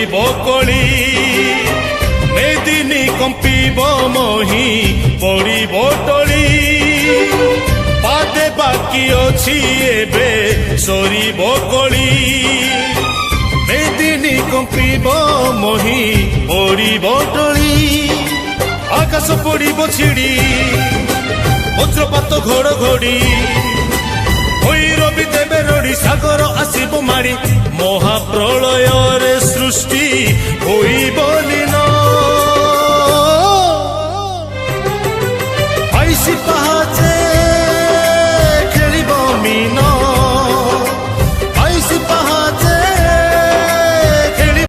পড়িব কলি মেদিনী কম্পিব মহি পড়িব টলি পাদে বাকি অছি এবে সরিব কলি মেদিনী কম্পিব মহি পড়িব টলি আকাশ পড়িব ছিড়ি বজ্রপাত ঘড়ঘড়ি ভৈরবী দেবে রড়ি সাগর আসিব মাড়ি মহাপ্রলୟରେ সৃষ্টি হইব